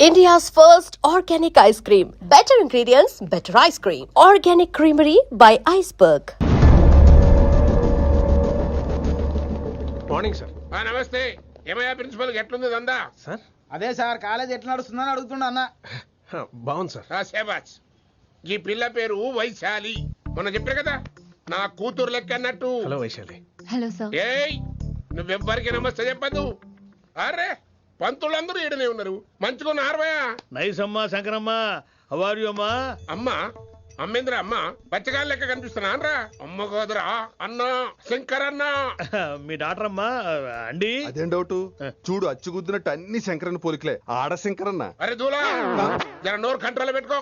India's first organic ice cream. Better ingredients, better ice cream. Organic Creamery by Iceberg. Morning sir. నమస్తే. ఏమయ్యా principal ఎట్లుంది దందా? Sir అదే sir college ఎట్లా నడుస్తుందని అడుగుతున్నా అన్న. బాగుంది సార్. శేబాజ్. ఈ పిల్ల పేరు వైశాలి. మొన్న చెప్పారు కదా నా కూతురు లెక్క అన్నట్టు. హలో వైశాలి. Hello sir. ఏయ్ నువ్వెవ్వరికి నమస్తే చెప్పదు. అరే పంతులందరూ ఈడనే ఉన్నారు. మంచుకున్న ఆర్వయా. నైస్ అమ్మా శంకరమ్మ. హౌ ఆర్ యు అమ్మా? అమ్మా అమ్మేంద్ర అమ్మ బచ్చగాళ్ళ లెక్క కనిపిస్తున్నా అనరా? అమ్మ గోదరా అన్న శంకర్ అన్న. మీ డాక్టర్ అమ్మా అండి. అదేం డౌట్, చూడు అచ్చుగుద్దినట్టు అన్ని శంకరన్న పోలికలే. ఆడ శంకరన్న. అరే దూలా జర నోరు కంట్రోల్ పెట్టుకో.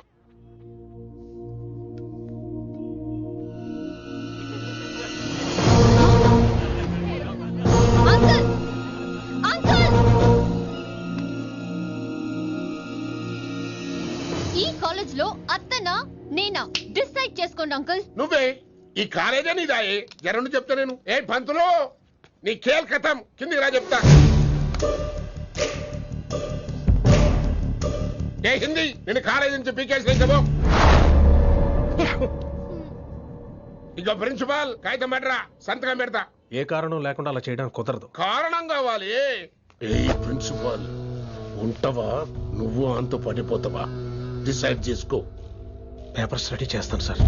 అంకుల్ అంకుల్, ఈ కాలేజ్ లో అత్తనా నేనా డిసైడ్ చేసుకోండి అంకుల్. నువ్వే ఈ కాలేజా నీదాయే? జరను చెప్తా నేను. ఏ పంతులు నీ ఖేల్ కథం, కిందికి రా చెప్తా. ఏ హిందీ నేను కాలేజీ నుంచి పీకేసి చెప్పు. ఇక ప్రిన్సిపాల్ కాగితం పెట్టరా, సంతకం పెడతా. ఏ కారణం లేకుండా అలా చేయడానికి కుదరదు. కారణం కావాలి. ఏ ప్రిన్సిపాల్ ఉంటావా నువ్వు అంత పడిపోతావా? డిసైడ్ చేసుకో. పేపర్స్ రెడీ చేస్తాను సార్.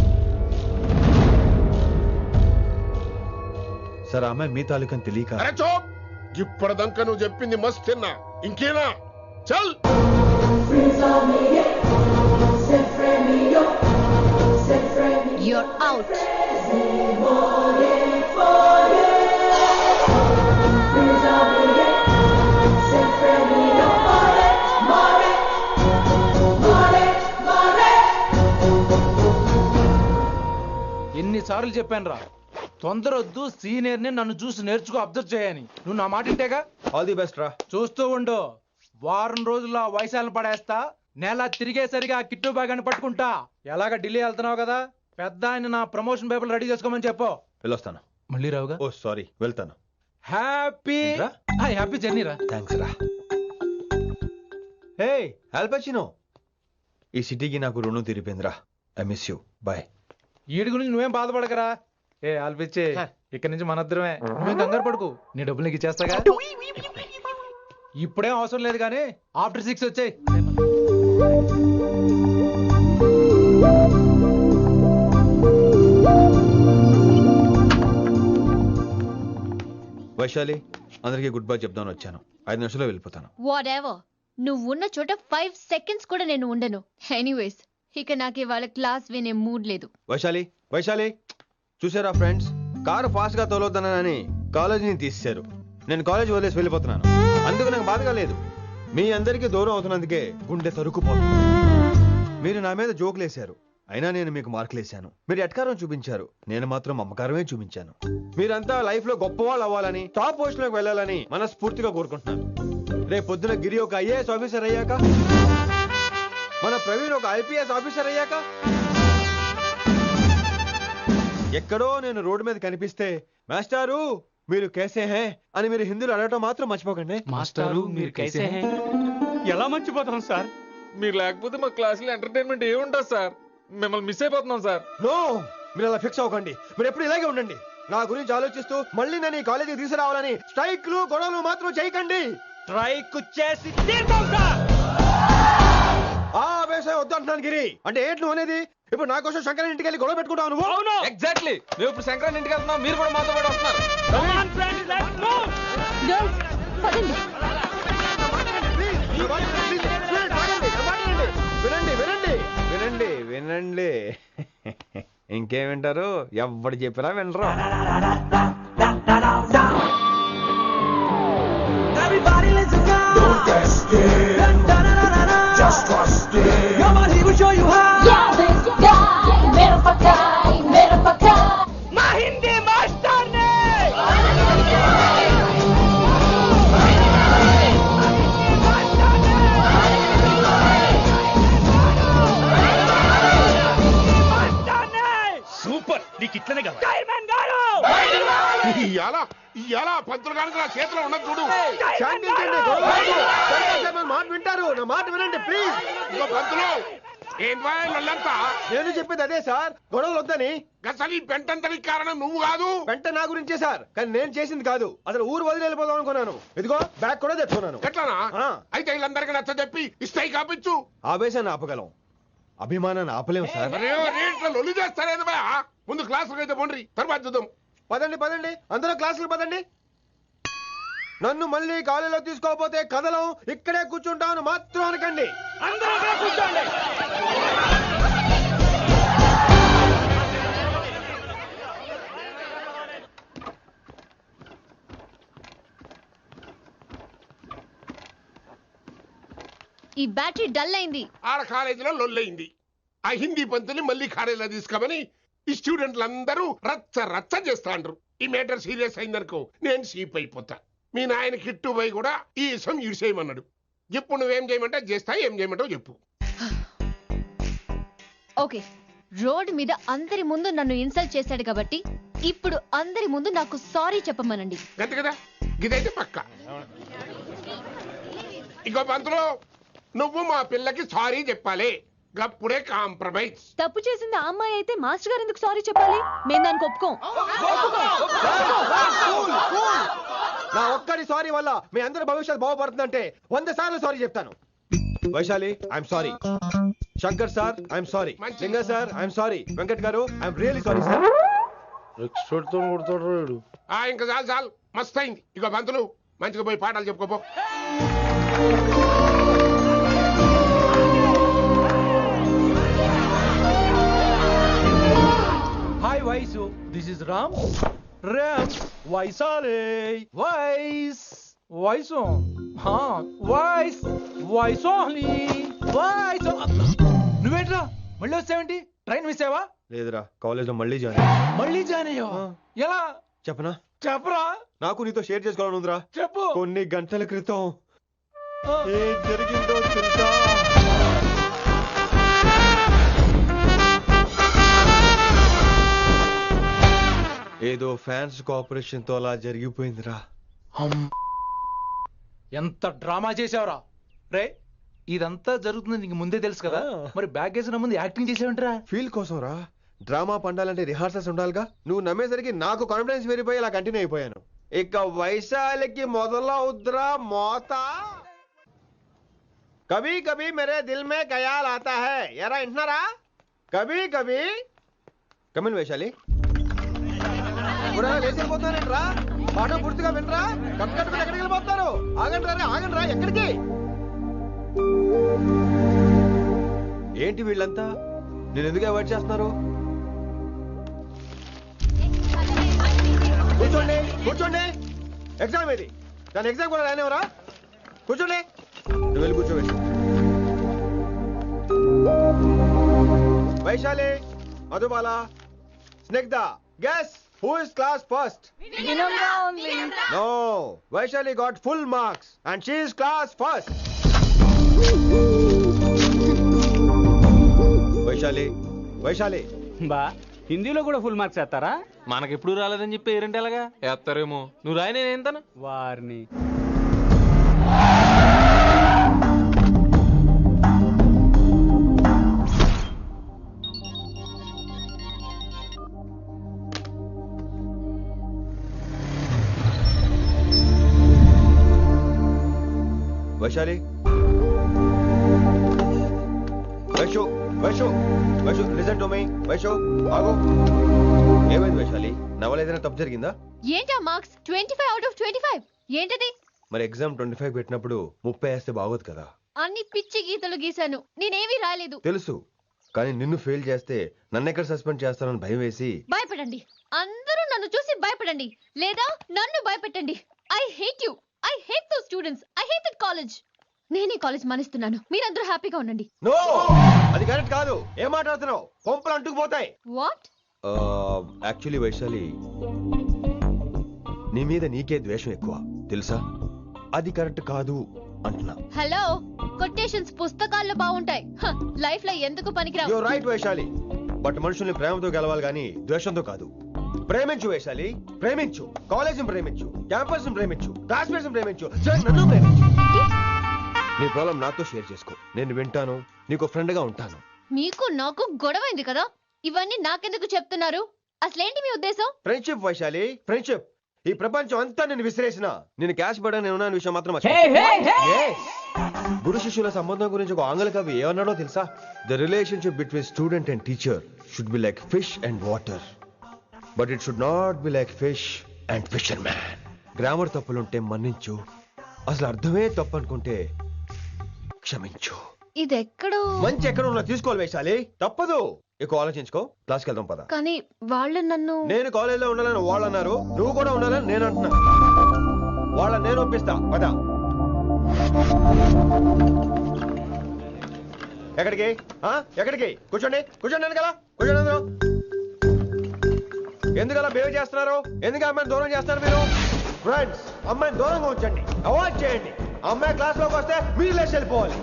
సార్ ఆమె మీ తాలూకని తెలియక. అరే చోప్, ఇప్పటిదాకా నువ్వు చెప్పింది మస్త్ తిన్నా. ఇంకేనా? చల్. You're out. ఎన్నిసార్లు చెప్పాను రా, తొందరొద్దు, సీనియర్ ని నన్ను చూసి నేర్చుకో, అబ్జర్వ్ చేయని. నువ్వు నా మాట ఇంటేగా. ఆల్ ది బెస్ట్ రా. చూస్తూ ఉండు, వారం రోజుల్లో వైశాలను పడేస్తా. నెల తిరిగేసరిగా కిట్టు బాగాన్ని పట్టుకుంటా. ఎలాగ ఢిల్లీ వెళ్తున్నావు కదా, పెద్ద ఆయన నా ప్రమోషన్ పేపర్లు రెడీ చేసుకోమని చెప్పు. వెళ్ళొస్తాను. మళ్ళీ రావుగా. ఓ సారీ, వెళ్తాను. హ్యాపీ హ్యాపీ జర్నీ రా. థ్యాంక్స్ రా. హే ఆల్పచినో, ఈ సిటీకి నాకు రుణం తీరిపోయిందిరా. I miss you. బాయ్. వీడి గురించి నువ్వేం బాధపడకరా. ఏ ఆల్పిచ్చే, ఇక్కడి నుంచి మనద్దరమే. నువ్వేం కంగారు పడుకు, నీ డబ్బులు నీకు ఇచ్చేస్తాగా. ఇప్పుడేం అవసరం లేదు కానీ ఆఫ్టర్ 6 వచ్చాయి. వైశాలి, అందరికీ గుడ్ బై చెప్దామని వచ్చాను. 5 నిమిషాల్లో వెళ్ళిపోతాను. వాట్ ఎవర్, నువ్వు ఉన్న చోట 5 seconds కూడా నేను ఉండను. ఎనీవేస్, ఇక నాకు ఇవాళ క్లాస్ వినే మూడ్ లేదు. వైశాలి వైశాలి, చూసారా ఫ్రెండ్స్, కారు ఫాస్ట్ గా తోలొద్దనని కాలేజీని తీసేశారు. నేను కాలేజీ వదిలేసి వెళ్ళిపోతున్నాను. అందుకు నాకు బాధగా లేదు. మీ అందరికీ దూరం అవుతున్నందుకే గుండె తరుక్కుపోతుంది. మీరు నా మీద జోకులేశారు, అయినా నేను మీకు మార్కులేశాను. మీరు ఎట్కారం చూపించారు, నేను మాత్రం అమ్మకారమే చూపించాను. మీరంతా లైఫ్ లో గొప్ప వాళ్ళు అవ్వాలని, టాప్ పోస్ట్ లోకి వెళ్ళాలని మనస్ఫూర్తిగా కోరుకుంటున్నాను. రేపు పొద్దున గిరి ఒక ఐఏఎస్ ఆఫీసర్ అయ్యాక, మన ప్రవీణ్ ఒక ఐపీఎస్ ఆఫీసర్ అయ్యాక, ఎక్కడో నేను రోడ్డు మీద కనిపిస్తే మాస్టారు మీరు కేసే హే అని మీరు హిందీలో అడగటం మాత్రం మర్చిపోకండి. మాస్టారు మీరు కైసే హై? ఎలా మర్చిపోతాం సార్? మీరు లేకపోతే మా క్లాసులో ఎంటర్టైన్మెంట్ ఏముంటుంది సార్? మిమ్మల్ని మిస్ అయిపోతున్నాం సార్. నో, మీరు అలా ఫిక్స్ అవ్వకండి. మీరు ఎప్పుడు ఇలాగే ఉండండి. నా గురించి ఆలోచిస్తూ మళ్ళీ నేను ఈ కాలేజీకి తీసుకురావాలని స్ట్రైక్లు గొడవలు మాత్రం చేయకండి. స్ట్రైక్ చేసి తీర్తాం సార్. ఆ వేసే వద్దు అంటున్నాను గిరి. అంటే ఏంటి నువ్వు అనేది? ఇప్పుడు నా కోసం శంకర్ ఇంటికి వెళ్ళి గొడవ పెట్టుకుంటావు నువ్వు? అవును, ఎగ్జాక్ట్లీ. మేము ఇప్పుడు శంకరాన్ని ఇంటికి వెళ్తున్నాం, మీరు కూడా మాతో పాటు వస్తున్నారు. Girls, పదండి. వినండి వినండి వినండి వినండి. ఇంకేం వింటారు? ఎవడు చెప్పినా వినరు. సూపర్, నీకు ఇట్లనే కదా. ఇయాల ఎలా పంతులు కనుక నా చేతిలో ఉన్నది చూడు. శాంతించండి, గొడవ వద్దు. శంకర్ సార్ నా మాట వింటారు, నా మాట వినండి ప్లీజ్. ఇగో పంతులు, ఏంటా వాళ్ళంతా? నేను చెప్పేది అదే సార్, గొడవలు వద్దని. అసలు ఈ పెంటంతరికి కారణం నువ్వు కాదు. వెంట నా గురించే సార్, కానీ నేను చేసింది కాదు. అసలు ఊరు వదిలి వెళ్ళిపోదాం అనుకున్నాను. ఇదిగో బ్యాగ్ కూడా తెచ్చుకున్నాను. ఎట్లానా? ఆ. అయితే వీళ్ళందరికీ నచ్చ చెప్పి ఇస్తాయి కాపించు. ఆవేశాన్ని ఆపగలం, అభిమానాన్ని ఆపలేం సార్. అరే రేట్ల లొల్లి చేస్తారేది బా. ముందు క్లాసులకు అయితే పోండి, తర్వాత చూద్దాం. పదండి పదండి, అందరూ క్లాసులు పదండి. నన్ను మళ్ళీ కాలేజీలో తీసుకోకపోతే కదలం, ఇక్కడే కూర్చుంటాను మాత్రం అనకండి. అందరూ ఇక్కడే కూర్చోండి. ఈ బ్యాటరీ డల్ అయింది. ఆడ కాలేజీలో లొల్లయింది. ఆ హిందీ పంతుని మళ్ళీ కాలేజీలో తీసుకోమని ఈ స్టూడెంట్లందరూ రచ్చ రచ్చ చేస్తాండ్రు. ఈ మేటర్ సీరియస్ అయిందనుకో నేను సీప్ అయిపోతా. మీ నాయన కిట్టు పోయి కూడా ఈ విషయం ఇడిసేయమన్నాడు. ఇప్పుడు నువ్వేం చేయమంటే చేస్తా, ఏం చేయమంటావు చెప్పు. ఓకే, రోడ్ మీద అందరి ముందు నన్ను ఇన్సల్ట్ చేశాడు కాబట్టి ఇప్పుడు అందరి ముందు నాకు సారీ చెప్పమనండి. గంతే కదా, ఇదైతే పక్క. ఇంకో పంతులు, నువ్వు మా పిల్లకి సారీ చెప్పాలి. గప్పుడే కాంప్రమైజ్. తప్పు చేసింది ఆ అమ్మాయి అయితే మాస్టర్ గారు ఎందుకు సారీ చెప్పాలి? మేము దానికి ఒప్పుకోం. నా ఒక్కడి సారీ వల్ల మీ అందరి భవిష్యత్తు బాగుపడుతుందంటే 100 సార్లు సారీ చెప్తాను. Vaishali, I'm sorry. Shankar sir, I'm sorry. లింగ సార్, ఐఎమ్ సారీ. వెంకట్ గారు, ఐఎమ్ రియలీ సారీ సార్. ఇంకా చాలు చాలు, మస్తు అయింది. ఇక పంతులు మంచిగా పోయి పాఠాలు చెప్పుకోపో. Hi Vaisu, this is Ram. Ram Vaishali. వైస్ వైసు, వైస్ వైసోహ్లీ వైస్. నువ్వేంట్రా మళ్ళీ వచ్చావేంటి? ట్రైన్ మిస్ అయ్యావా? లేదురా, కాలేజ్ లో మళ్ళీ జాయిన్. మళ్ళీ జాయిన్ అయ్యావా? ఎలా చెప్పనా? చెప్పరా. నాకు నీతో షేర్ చేసుకోవాలని ఉందిరా. చెప్పు. కొన్ని గంటల క్రితం ఏం జరిగిందో తెలుసా? ఏదో ఫ్యాన్స్ కోఆపరేషన్ తో అలా జరిగిపోయిందిరా. ఎంత డ్రామా చేసావురా రే. ఇదంతా జరుగుతుంది నీకు ముందే తెలుసు కదా, మరి బ్యాగ్ వేసిన ముందు యాక్టింగ్ చేసావంటరా? ఫీల్ కోసం రా. డ్రామా పండాలంటే రిహార్సల్స్ ఉండాలిగా. నువ్వు నమ్మేసరికి నాకు కాన్ఫిడెన్స్ పెరిగిపోయి ఇలా కంటిన్యూ అయిపోయాను. ఇక వైశాలికి మొదలవుద్రా మోత. కభీ కభీ మేరే దిల్ మే ఖయాల్ ఆతా హై. ఎరా వింటున్నారా? కభీ కభీ. కమిన్ వైశాలి. లేచిపోతానంట్రా, పాఠం పూర్తిగా వినరా? కట్టుకట్టుకుని ఎక్కడికి వెళ్ళిపోతారు? ఆగండి ఆగండి రా. ఎక్కడికి? ఏంటి వీళ్ళంతా నేను ఎందుకు అవాయిడ్ చేస్తున్నారు? కూర్చోండి కూర్చోండి. ఎగ్జామ్ ఇది, దాని ఎగ్జామ్ కూడా రానివరా? కూర్చోండి. నువ్వు వెళ్ళి కూర్చోబెట్టు. Vaishali, Madhubala, Snigdha, guess who is class first? No, Vaishali got full marks and she is class first. Vaishali బా, హిందీలో కూడా ఫుల్ మార్క్స్ వేస్తారా? మనకెప్పుడు రాలేదని చెప్పి ఏరంటే ఎలాగా వేస్తారేమో. నువ్వు రాయి, నేను ఏంతాను వారిని. Vaishali, Vaishu listen to me. Vaishu ఆగు. ఏమైంది వైశాలి? నా వల్ల ఏదైనా తప్పు జరిగిందా? ఏంటా మార్క్స్? 25 out of 25 ఏంటది? మరి ఎగ్జామ్ 25 పెట్టినప్పుడు 30 వేస్తే బాగోదు కదా. అన్ని పిచ్చి గీతలు గీశాను, నేనేమీ రాలేదు. తెలుసు, కానీ నిన్ను ఫెయిల్ చేస్తే నన్ను ఎక్కడ సస్పెండ్ చేస్తానని భయం వేసి. భయపడండి, అందరూ నన్ను చూసి భయపడండి, లేదా నన్ను భయపెట్టండి. I hate you. I hate those students. I hate that college. నేనే కాలేజ్ మానేస్తున్నాను. మీరందరూ హ్యాపీగా ఉండండి. నో, అది కరెక్ట్ కాదు. ఏం మాట్లాడుతున్నావు? కొంపలు అంటుకుపోతాయి. వాట్? యాక్చువల్లీ వైశాలి, నీ మీద నీకే ద్వేషం ఎక్కువ తెలుసా? అది కరెక్ట్ కాదు అంటున్నా. హలో, కొటేషన్స్ పుస్తకాల్లో బాగుంటాయి, లైఫ్ లో ఎందుకు పనికిరావు. You are right Vaishali, but మనుషుల్ని ప్రేమతో గెలవాలి గాని ద్వేషంతో కాదు. ప్రేమించు వైశాలి, ప్రేమించు. కాలేజీని ప్రేమించు, క్యాంపస్ ప్రేమించు, క్లాస్మేట్స్ ప్రేమించు, నన్ను ప్రేమించు. నీ ప్రాబ్లం నాతో షేర్ చేసుకో, నేను వింటాను, నీకు ఫ్రెండ్ గా ఉంటాను. మీకు నాకు గొడవైంది కదా, ఇవన్నీ నాకెందుకు చెప్తున్నారు? అసలేంటి మీ ఉద్దేశం? Friendship Vaishali, friendship. ఈ ప్రపంచం అంతా నేను విసిరేసిన నేను క్యాష్ పడా నేను ఉన్న విషయం మాత్రం గురు శిష్యుల సంబంధం గురించి ఒక ఆంగ్ల కవి ఏమన్నాడో తెలుసా? The relationship between student and teacher should be like fish and water, but it should not be like fish and fisherman. Grammar తప్పులుంటే మన్నించు, అసలు అర్థమే తప్పు అనుకుంటే క్షమించు. ఇది ఎక్కడో మంచి ఎక్కడ ఉన్నా తీసుకోవాలి వైశాలి, తప్పదు. ఎక్కువ ఆలోచించుకో, క్లాస్కి వెళ్దాం పద. కానీ వాళ్ళు నన్ను నేను కాలేజీలో ఉండాలని వాళ్ళు అన్నారు, నువ్వు కూడా ఉండాలని నేను అంటున్నా. వాళ్ళని నేను ఒప్పిస్తా, పద. ఎక్కడికి ఎక్కడికి? కూర్చోండి కూర్చోండి కదా, కూర్చోండి అందరూ. ఎందుకలా బిహేవ్ చేస్తున్నారు? ఎందుకు అమ్మాయిని దూరం చేస్తారు మీరు? ఫ్రెండ్స్, అమ్మాయిని దూరంగా ఉంచండి, అవాయిడ్ చేయండి. అమ్మాయి క్లాస్ లోకి వస్తే మీరు లేచి వెళ్ళిపోవాలి.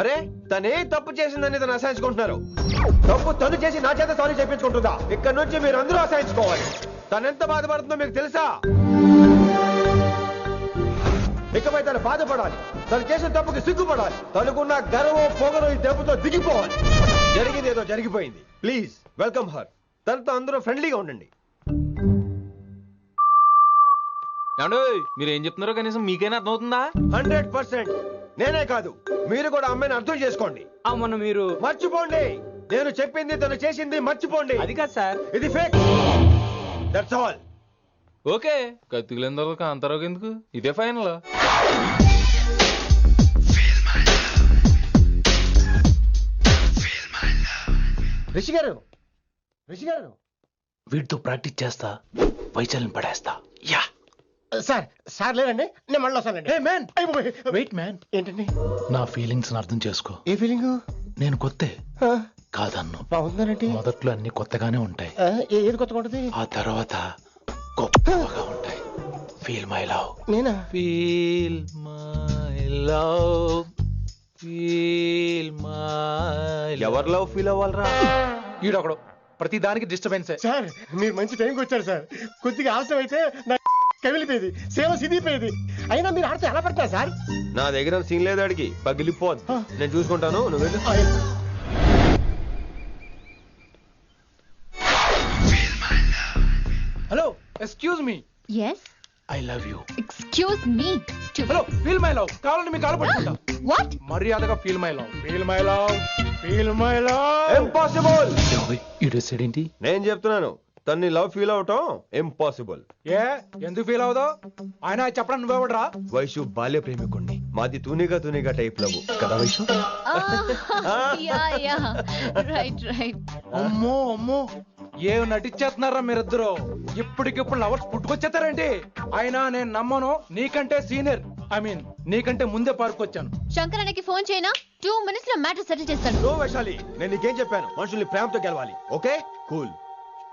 అరే తనే తప్పు చేసిందని తను అసహించుకుంటున్నారు. తప్పు తను చేసి నా చేత సారీ చెప్పించుకుంటుందా? ఇక్కడ నుంచి మీరు అందరూ అసహించుకోవాలి. తను ఎంత బాధపడుతుందో మీకు తెలుసా? ఇకపై తను బాధపడాలి, తను చేసిన తప్పుకి సిగ్గుపడాలి. తనకున్న గర్వం పొగరు ఈ దెబ్బతో దిగిపోవాలి. జరిగింది ఏదో జరిగిపోయింది. Please welcome her. తనతో అందరూ ఫ్రెండ్లీగా ఉండండి. మీరు ఏం చెప్తున్నారో కనీసం మీకైనా అర్థమవుతుందా? 100%. నేనే కాదు, మీరు కూడా అమ్మాయిని అర్థం చేసుకోండి. మొన్న మీరు మర్చిపోండి, నేను చెప్పింది తను చేసింది మర్చిపోండి. అది కాదు సార్, ఇది ఫేక్. That's all. ఓకే, కత్తిలేని తర్వాత కాంతారావు ఎందుకు? ఇదే ఫైనల్. రిషి గారు, రిషి గారు, వీటితో ప్రాక్టీస్ చేస్తా వైశాలిని పడేస్తా. యా సార్ సార్ లేదండి, నేను మళ్ళీ వస్తానండి. వెయిట్ మ్యాన్, ఏంటండి? నా ఫీలింగ్స్ అర్థం చేసుకో. ఏ ఫీలింగ్? నేను కొత్తే కాదన్ను. బాగుందనండి. మొదట్లో అన్ని కొత్తగానే ఉంటాయి, ఏది కొత్తగా ఉంటుంది? ఆ తర్వాత గొప్పగా ఉంటాయి. Feel my love. నేనా? Feel my love, feel my. ఎవరు లవ్ ఫీల్ అవ్వాలరా? ఈడొకడు ప్రతి దానికి డిస్టర్బెన్సే. సార్ మీరు మంచి టైంకి వచ్చారు సార్. కొద్దిగా ఆలస్యం అయితే నా కమిలిపోయేది, సేవ సిదిపోయేది. అయినా మీరు ఆడితే ఎలా పడతారు సార్? నా దగ్గర సీన్ లేదు, అడిగి పగిలిపోద్ది. నేను చూసుకుంటాను, నువ్వు వెళ్ళు. Hello, excuse me. Yes, I love you. Excuse me. Hello, feel my love. కావాలంటే మీకు కాలు పట్టుకుంటా. వాట్? మర్యాదగా feel my love, feel my love, feel my love. Impossible. ఏంటి? నేను చెప్తున్నాను, తన్ని లవ్ ఫీల్ అవటం ఇంపాసిబుల్. ఏ ఎందుకు ఫీల్ అవుదో? ఆయన చెప్పడం నువ్వెవడరా? వైషు బాల్య ప్రేమికుణ్ణి, మాది తూనిగా టైప్ లవ్ కదా వైషు? Right right. అమ్మో అమ్మో, ఏం నటించేస్తున్నారా మీరిద్దరు? ఇప్పటికిప్పుడు లవర్స్ పుట్టుకొచ్చేస్తారేంటి? అయినా నేను నమ్మను, నీకంటే సీనియర్, ఐ మీన్ నీకంటే ముందే పార్కొచ్చాను. శంకరన్నకి ఫోన్ చేయనా? 2 minutes లో మ్యాటర్ సెటిల్ చేస్తాను. నో వైశాలి, నేను నీకేం చెప్పాను? మనుషుల్ని ప్రేమతో గెలవాలి. Okay cool.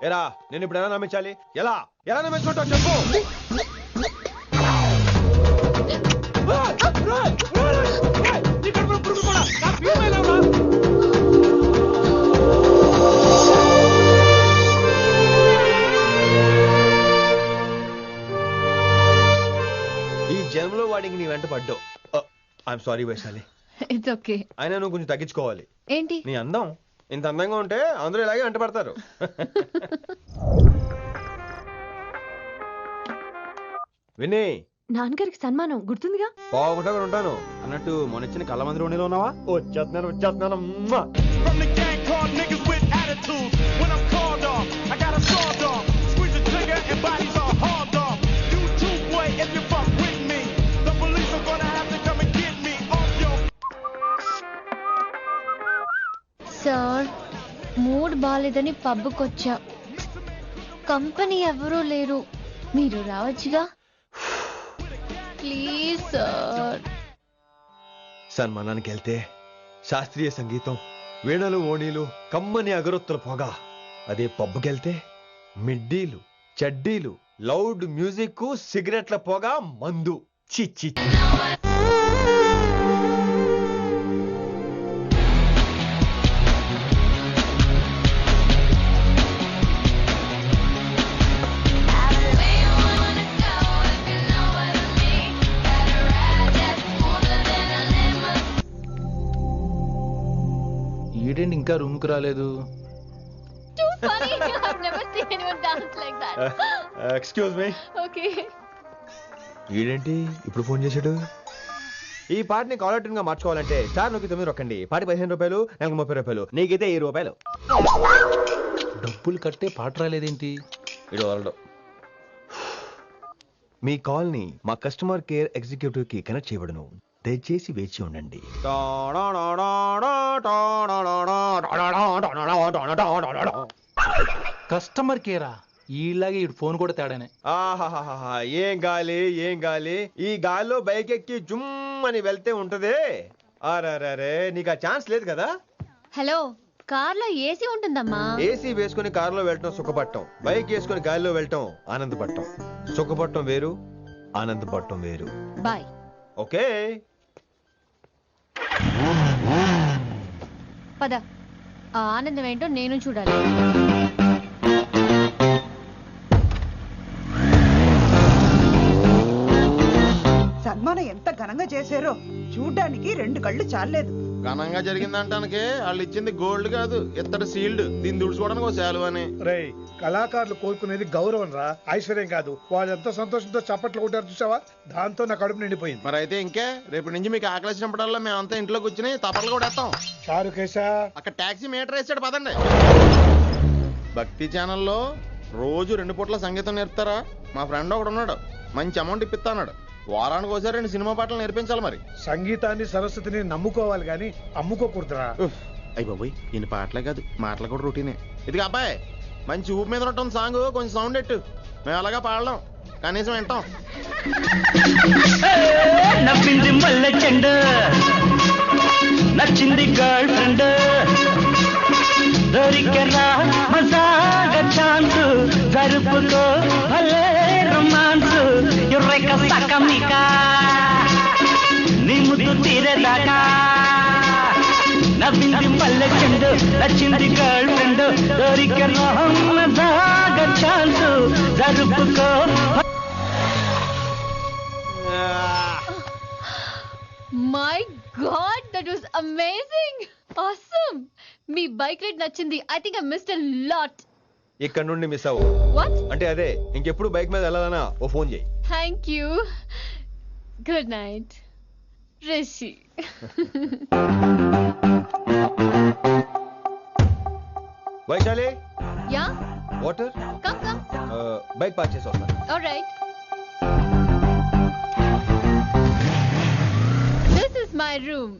ఎరా నేను ఇప్పుడు ఎలా నమ్మించాలి? ఎలా ఎలా నమ్మించుకుంటావు చెప్పు. ఈ జన్మలో వాడికి నీ వెంట పడ్డావు. I'm sorry Vaishali. It's okay. అయినా నువ్వు కొంచెం తగ్గించుకోవాలి. ఏంటి? నీ అందం ఇంత అందంగా ఉంటే అందరూ ఇలాగే వెంట పడతారు. విని నాన్నగారికి సన్మానం గుర్తుందిగా? బాగుంటా ఉంటాను అన్నట్టు మొన్న కళ్ళ మందిలో ఉండేలో ఉన్నావా? వచ్చేస్తున్నాను. సార్, మూడ్ బాలేదని పబ్కొచ్చా. కంపెనీ ఎవరూ లేరు, మీరు రావచ్చుగా ప్లీజ్ సార్. సన్మానానికి వెళ్తే శాస్త్రీయ సంగీతం, వీణలు ఓణీలు, కమ్మని అగరొత్తుల పొగ. అదే పబ్కెళ్తే మిడ్డీలు, చడ్డీలు, లౌడ్ మ్యూజిక్, సిగరెట్ల పొగ, మందు. చిచ్చి ఈడేంటి ఇంకా రూమ్ కి రాలేదు? Too funny. I've never seen anyone dance like that. Excuse me. Okay. ఈడేంటి ఇప్పుడు ఫోన్ చేశాడు? ఈ పాటని కాలర్ ట్యూన్ గా మార్చుకోవాలంటే స్టార్ నొక్కి 9 రొక్కండి. పాటి 15 రూపాయలు, నాకు 30 రూపాయలు, నీకైతే 10 రూపాయలు. డబ్బులు కట్టే పాట రాలేదేంటి? ఇడు వరల్డ్. మీ కాల్ ని మా కస్టమర్ కేర్ ఎగ్జిక్యూటివ్ కి కనెక్ట్ చేయబడును. దయచేసి వేచి ఉండండి. కస్టమర్ కేరా? ఈలాగే ఇటు ఫోన్ కూడా తేడానే. ఆహాహాహా, ఏం గాలి ఏం గాలి. ఈ గాలిలో బైక్ ఎక్కి జుమ్ అని వెళ్తే ఉంటదే. అరే నీకు ఆ ఛాన్స్ లేదు కదా. హలో, కార్లో ఏసీ ఉంటుందమ్మా. ఏసీ వేసుకుని కారులో వెళ్ళటం సుఖపట్టం, బైక్ వేసుకుని గాలిలో వెళ్ళటం ఆనందపడటం. సుఖపట్టం వేరు, ఆనందపడటం వేరు. బాయ్. ఓకే పద, ఆ ఆనందం ఏంటో నేను చూడాలి. సన్మానం ఎంత ఘనంగా చేశారో చూడ్డానికి 2 కళ్ళు చాలేదు. ఘనంగా జరిగిందంటానికి వాళ్ళు ఇచ్చింది గోల్డ్ కాదు, ఇత్తడి సీల్డ్. దీన్ని దుడుచుకోవడానికి ఒక శాలువ అని. రేయ్, కళాకారులు కోరుకునేది గౌరవం రా, ఐశ్వర్యం కాదు. వాళ్ళు ఎంతో సంతోషంతో చప్పట్లు కొట్టారు చూసావా, దాంతో నా కడుపు నిండిపోయింది. మరి అయితే ఇంకే, రేపటి నుంచి మీకు ఆకలిసినప్పుడల్లా మేమంతా ఇంట్లో కూర్చుని తప్పట్లు కూడా వేస్తాం. చారు కేశా, అక్కడ టాక్సీ మీటర్ వేసాడు పదండి. భక్తి ఛానల్లో రోజు 2 పూట్ల సంగీతం నేర్పుతారా? మా ఫ్రెండ్ ఒకడు ఉన్నాడు, మంచి అమౌంట్ ఇప్పిస్తాడు. వారానికి ఒకసారి 2 సినిమా పాటలు నేర్పించాలి. మరి సంగీతాన్ని సరస్వతిని నమ్ముకోవాలి గాని అమ్ముకోకూడదురా. అయ్యి బాబోయ్, ఈయన పాటలే కాదు మాటలు కూడా రొటీనే. ఇదిగా అబ్బాయి, మంచి ఊపు మీద ఉంటుంది సాంగ్, కొంచెం సౌండ్ ఎట్టు. మేము అలాగా పాడలేం, కనీసం వింటాం. నవ్వింది మల్లె చెండు, నచ్చింది గర్ల్ ఫ్రెండ్, దొరికెరా మజాగ ఛాన్స్, జరుపుకో భలే రొమాన్స్, యుర్రెక సకమిక నీ ముద్దు తీరేదాకా. నవ్వింది మల్లె చెండు, నచ్చింది గర్ల్ ఫ్రెండ్, దొరికెరా మజాగ ఛాన్స్, జరుపుకో. My God, that was amazing. Awesome. మీ బైక్ రైడ్ నచ్చింది. I think I missed a lot. ఇక్కడ నుండి మిస్ అవ్వు. వాట్? అంటే అదే, ఇంకెప్పుడు బైక్ మీద వెళ్ళాలన్నా ఓ ఫోన్ చేయి. Thank you. Good night Rishi. Vaishali, yeah, water. Come come. Bike park చేసి వస్తాను. Alright. This is my room.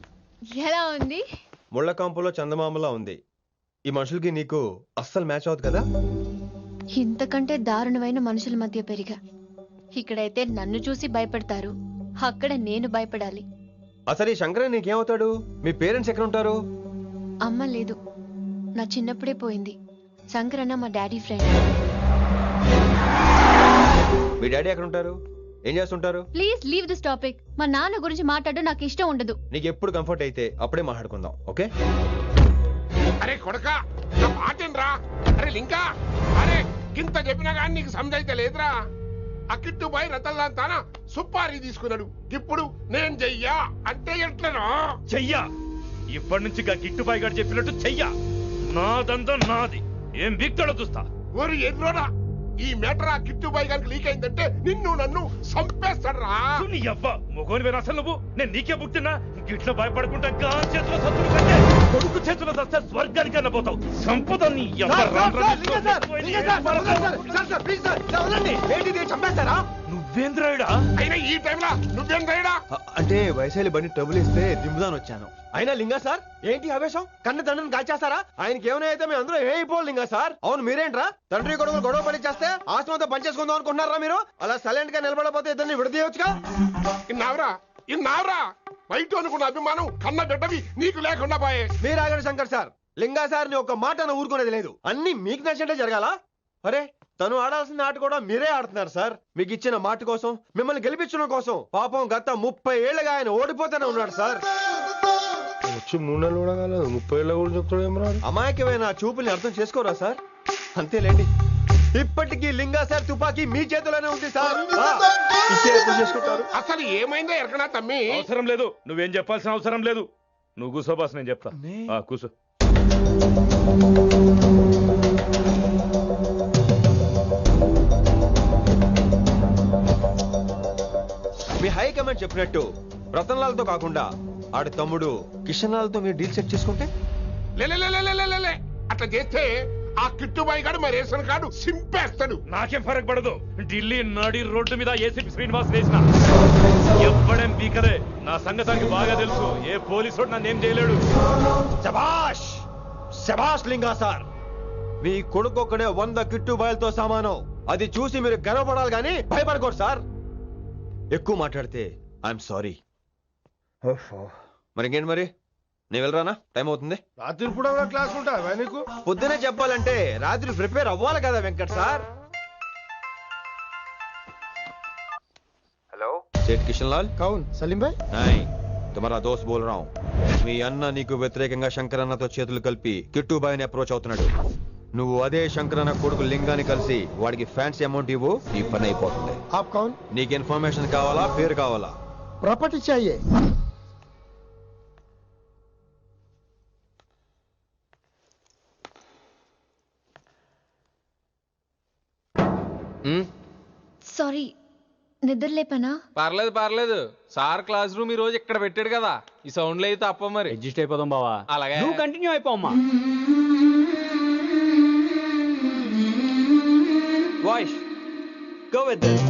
ఎలా ఉంది? ముళ్ళ కాంపులో చందమామలా ఉంది. ఈ మనుషులకి నీకు అస్సలు మ్యాచ్ అవుతుంది కదా. ఇంతకంటే దారుణమైన మనుషుల మధ్య పెరిగా. ఇక్కడైతే నన్ను చూసి భయపడతారు, అక్కడ నేను భయపడాలి. అసలు ఈ శంకరన్ నీకేమవుతాడు? మీ పేరెంట్స్ ఎక్కడ ఉంటారు? అమ్మ లేదు, నా చిన్నప్పుడే పోయింది. శంకరన్న మా డాడీ ఫ్రెండ్. మీ డాడీ ఎక్కడ ఉంటారు? ఏం చేస్తుంటారు? Please leave this topic. మా నాన్న గురించి మాట్లాడడం నాకు ఇష్టం ఉండదు. నీకు ఎప్పుడు కంఫర్ట్ అయితే అప్పుడే మాట్లాడుకుందాం, ఓకే? అరే కొడకా, నా మాటేనరా. అరే లింకా, అరే గింత చెప్పినా కానీ నీకు సమజైతే లేదురా. అక్కిట్టు పోయి రతల్లాంతాన సుప్పారి తీసుకున్నాడు. ఇప్పుడు నేను చెయ్యా అంటే ఎట్లనో చెయ్యా. ఇప్పటి నుంచి గిట్టుబాయి గారు చెప్పినట్టు చెయ్యా. నాదంతా నాది. ఏం వీక్తాడో చూస్తా. ఓరి ఎర్రోడా, ఈ మేటర్ ఆ కిట్టుబాయి గారికి లీక్ అయిందంటే నిన్ను నన్ను చంపేస్తాడరా. నీ అబ్బా మొగోని వేరు అసలు నువ్వు. నేను నీకే పుట్టినా గిట్ల భయపడకుండా గా చేతిలో సత్తులు కంటే కొడుకు చేతిలో సస్తే స్వర్గానికి అన్న పోతావు. సంపద నీ నువ్వేంద్రాయుడా? అయినా ఈ టైంలో నువ్వేం రైడా? అంటే వైశాలి బండి ట్రబుల్ ఇస్తే దింపుదాని వచ్చాను. అయినా లింగా సార్, ఏంటి ఆవేశం? కన్న తండ్రిని కాల్చేస్తారా? ఆయనకి ఏమైనా అయితే మేము అందరూ ఏమైపోవాలి లింగా సార్. అవును మీరేంట్రా, తండ్రి కొడుకులు గొడవ పడి చేస్తే ఆస్తంతో పనిచేసుకుందాం అనుకుంటున్నారా మీరు? అలా సైలెంట్ గా నిలబడపోతే ఇద్దరిని విడదీయొచ్చుగా. ఇన్నావురా బయట అనుకున్న అభిమానం కన్న బిడ్డవి నీకు లేకుండా పోయే. మీరు ఆగండి శంకర్ సార్. లింగా సార్ ని ఒక మాట ఊరుకునేది లేదు. అన్ని మీకు నచ్చినట్టే జరగాల. అరే తను ఆడాల్సిన ఆట కూడా మీరే ఆడుతున్నారు సార్. మీకు ఇచ్చిన మాట కోసం, మిమ్మల్ని గెలిపించడం కోసం పాపం గత 30 ఏళ్లుగా ఆయన ఓడిపోతూనే ఉన్నాడు సార్. వచ్చి 3 నెలలు కూడా కాలేదు, 30 ఏళ్ళ కూడా చెప్తాడు. అమాయకమైన చూపుల్ని అర్థం చేసుకోరా సార్? అంతేలేండి. ఇప్పటికీ లింగా సార్ తుపాకీ మీ చేతిలోనే ఉంది సార్. చేసుకుంటారు. అసలు ఏమైందో ఎరకనా తమ్మి? అవసరం లేదు, నువ్వేం చెప్పాల్సిన అవసరం లేదు. నువ్వు కూసో బాస్, నేను చెప్తా. కూసో. మీ హైకమాండ్ చెప్పినట్టు రతన్ లాల్తో కాకుండా ఆడి తమ్ముడు కిషన్ లాల్తో మీరు డీల్ సెట్ చేసుకుంటే లే అట్లా చేస్తే ఆ కిట్టుబాయి గాడు మరి రేషన్ కార్డు సింపేస్తాడు. నాకేం ఫరక్ పడదు. ఢిల్లీ నడి రోడ్డు మీద ఏసీపీ శ్రీనివాస్ వేసిన ఎవ్వడేం పీకలే. నా సంగతానికి బాగా తెలుసు. ఏ పోలీసు నన్నేం చేయలేడు. శభాష్ శభాష్ లింగా సార్, మీ కొడుకు ఒక్కడే 100 కిట్టుబాయలతో సమానం. అది చూసి మీరు గర్వపడాలి కానీ భయపడకూడదు సార్. ఎక్కువ మాట్లాడితే ఐఎమ్ సారీ. మరి ఇంకేంటి మరి, నేను వెళ్ళరానా? టైం అవుతుంది. రాత్రి కూడా క్లాస్ ఉంటావా నీకు? పొద్దునే చెప్పాలంటే రాత్రి ప్రిపేర్ అవ్వాలి కదా వెంకట్ సార్. హలో సేठ కిషన్ లాల్. కౌన్ సలీం భాయ్? नहीं, तुम्हारा दोस्त बोल रहा हूँ. మీ అన్న నీకు వ్యతిరేకంగా శంకరన్నతో చేతులు కలిపి కిట్టుబాయిని అప్రోచ్ అవుతున్నాడు. నువ్వు అదే శంకరన్న కొడుకు లింగాన్ని కలిసి వాడికి ఫ్యాన్సీ అమౌంట్ ఇవ్వు, ఈ పని అయిపోతుంది. आप कौन? నీకు ఇన్ఫర్మేషన్ కావాలా, పేరు కావాలా? प्रॉपर्टी चाहिए. సారీ, నిద్ర లేపనా? పర్లేదు పర్లేదు. సార్ క్లాస్ రూమ్ ఈ రోజు ఇక్కడ పెట్టాడు కదా, ఈ సౌండ్లు అయితే తప్ప మరి అడ్జస్ట్ అయిపోదాం బావా. అలాగే నువ్వు కంటిన్యూ అయిపోమ్మా. Voice go with this.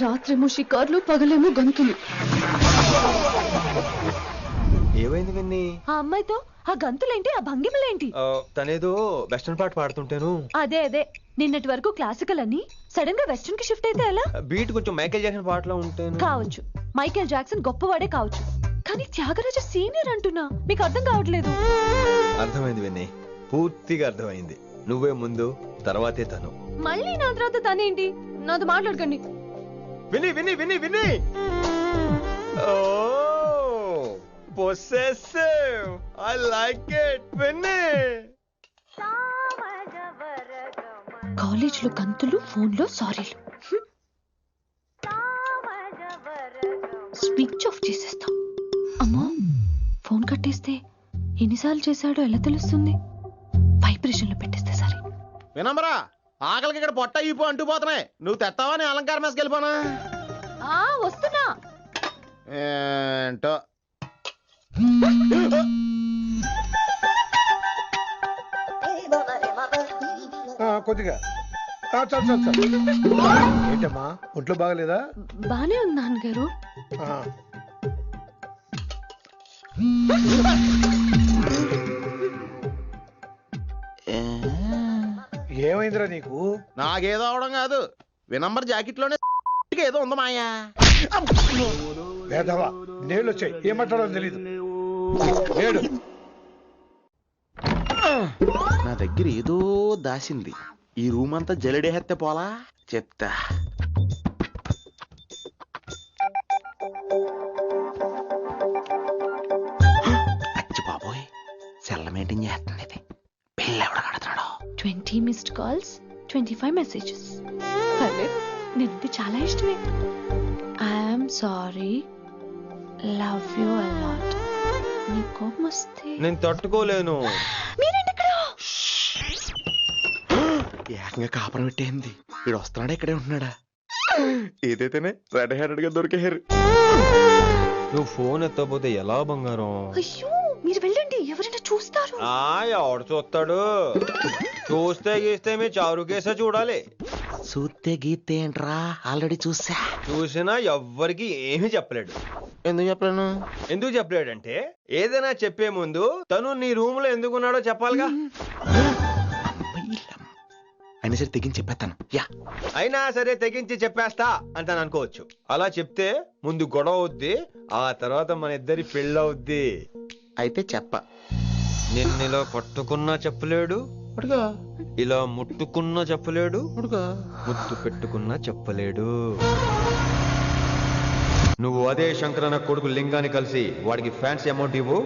రాత్రేమో షికార్లు, పగలేమో గంతులు. ఏమైంది విన్ని? ఆ అమ్మాయితో ఆ గంతులేంటి, ఆ భంగిమలేంటి? తనేదో వెస్టర్న్ పాట పాడుతుంటేను. అదే నిన్నటి వరకు క్లాసికల్ అని సడన్ గా వెస్టర్న్ కి షిఫ్ట్ అయితే ఎలా? బీట్ కొంచెం మైకేల్ జాక్సన్ పాటలో ఉంటాను. కావచ్చు, మైకేల్ జాక్సన్ గొప్పవాడే కావచ్చు, కానీ త్యాగరాజ సీనియర్ అంటున్నా. మీకు అర్థం కావట్లేదు. అర్థమైంది విన్ని, పూర్తిగా అర్థమైంది. నువ్వే ముందు, తర్వాతే తను. మళ్ళీ నా తర్వాత తనేంటి? నాతో మాట్లాడకండి. విని విని విని విని possessive. I like it. విని కాలేజ్ లో గంతులు, ఫోన్ లో సారీలు. స్విచ్ ఆఫ్ చేసేస్తా. అమ్మో, ఫోన్ కట్టేస్తే ఎన్నిసార్లు చేశాడో ఎలా తెలుస్తుంది? వైబ్రేషన్ లో పెట్టేస్తే సరే. వినమ్రా, ఆకలికి ఇక్కడ పొట్ట ఈపు అంటుపోతున్నాయి. నువ్వు తెస్తావా? నేను అలంకారం వేసుకెళ్ళిపోనా? వస్తున్నా. ఏంటో కొద్దిగా చాలు. ఏంటమ్మా, ఒంట్లో బాగలేదా? బానే ఉంది నాన్నగారు. ఏమైందిరా నీకు? నాకేదో అవడం కాదు, వినంబర్ జాకెట్ లోనే ఏదో ఉంది మాయా. లేదవా, నీళ్ళు వచ్చాయి, ఏమంటాడో తెలీదు. లేడు. నా దగ్గర ఏదో దాసింది. ఈ రూమ్ అంతా జలడేహెత్తే పోలా, చెప్తా. అచ్చి బాబోయ్, సెల్ల మెయింటైన్ చేస్తుంది ఇది. పిల్ల ఎవడ కడుతున్నాడు? 20 మిస్డ్ కాల్స్, 25 మెసేజెస్. పర్లేదు, నిన్నంటే చాలా ఇష్టమే. I'm sorry, love you a lot. నీ కోపం వస్తే నేను తట్టుకోలేను. మీరేంటి ఇక్కడ? ఏకంగా కాపురం పెట్టేంది. వీడు వస్తున్నాడా, ఇక్కడే ఉంటున్నాడా? ఏదైతేనే రెడ్ హ్యాండెడ్ గా దొరికారు. నువ్వు ఫోన్ ఎత్తకపోతే ఎలా బంగారం? అయ్యో, మీరు వెళ్ళండి, ఎవరైనా చూస్తారు. ఎవడు చూస్తాడు? చూస్తే గీస్తే మీ చారు కేసే చూడాలి. చూస్తే గీతే ఏంట్రా, ఆల్రెడీ చూసినా ఎవ్వరికి ఏమీ చెప్పలేడు. ఎందుకు చెప్పలేను? ఎందుకు చెప్పలేడంటే ఏదైనా చెప్పే ముందు తను నీ రూమ్ లో ఎందుకున్నాడో చెప్పాలిగా. అయినా సరే తెగించి చెప్పేస్తాను. అయినా సరే తెగించి చెప్పేస్తా అంటాను అనుకోవచ్చు. అలా చెప్తే ముందు గొడవ అవుద్ది, ఆ తర్వాత మన ఇద్దరి పెళ్ళవుద్ది. అయితే చెప్ప. నిన్నిలా పట్టుకున్నా చెప్పలేడు, ఇలా ముట్టుకున్నా చెప్పలేడు, ముద్దు పెట్టుకున్నా చెప్పలేడు. నువ్వు అదే శంకరన్న కొడుకు లింగాన్ని కలిసి వాడికి ఫ్యాన్సీ అమౌంట్ ఇవ్వు,